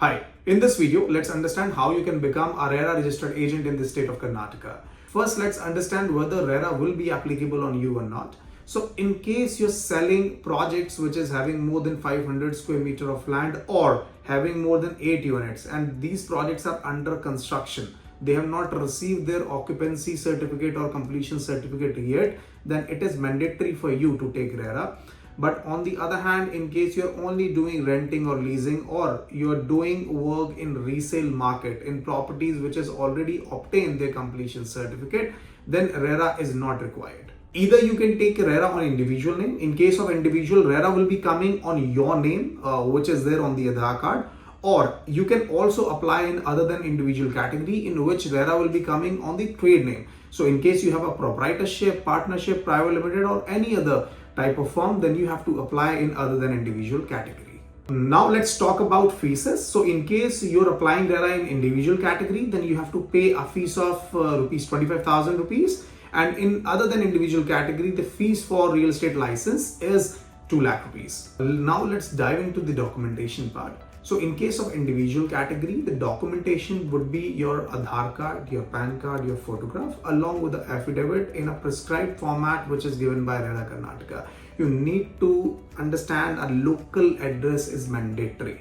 Hi, in this video, let's understand how you can become a RERA registered agent in the state of Karnataka. First, let's understand whether RERA will be applicable on you or not. So, in case you're selling projects which is having more than 500 square meter of land or having more than 8 units, and these projects are under construction, they have not received their occupancy certificate or completion certificate yet, then it is mandatory for you to take RERA. But on the other hand, in case you're only doing renting or leasing, or you're doing work in resale market in properties which has already obtained their completion certificate, then RERA is not required. Either you can take RERA on individual name. In case of individual, RERA will be coming on your name, which is there on the Aadhaar card. Or you can also apply in other than individual category, in which RERA will be coming on the trade name. So in case you have a proprietorship, partnership, private limited, or any other type of firm, then you have to apply in other than individual category. Now let's talk about fees. So in case you're applying RERA in individual category, then you have to pay a fees of rupees 25,000 rupees. And in other than individual category, the fees for real estate license is 2 lakh rupees. Now let's dive into the documentation part. So in case of individual category, the documentation would be your Aadhaar card, your PAN card, your photograph, along with the affidavit in a prescribed format which is given by RERA Karnataka. You need to understand a local address is mandatory.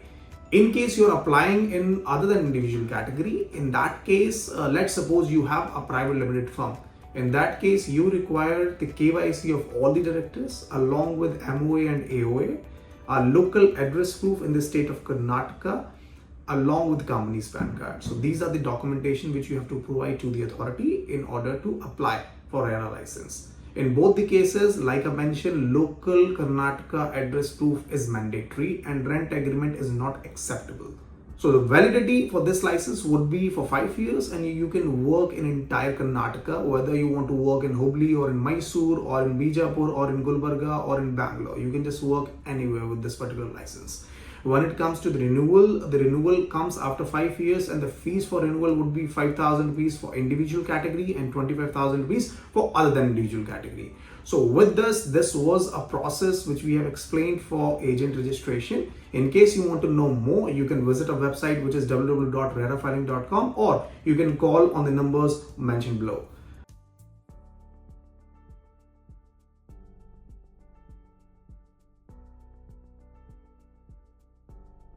In case you're applying in other than individual category, in that case, let's suppose you have a private limited firm. In that case, you require the KYC of all the directors along with MOA and AOA, a local address proof in the state of Karnataka, along with the company's PAN card. So these are the documentation which you have to provide to the authority in order to apply for RERA license. In both the cases, like I mentioned, local Karnataka address proof is mandatory and rent agreement is not acceptable. So the validity for this license would be for 5 years, and you can work in entire Karnataka, whether you want to work in Hubli or in Mysore or in Bijapur or in Gulbarga or in Bangalore. You can just work anywhere with this particular license. When it comes to the renewal comes after 5 years, and the fees for renewal would be 5,000 rupees for individual category and 25,000 rupees for other than individual category. So with this was a process which we have explained for agent registration. In case you want to know more, you can visit our website, which is www.rerafiling.com, or you can call on the numbers mentioned below.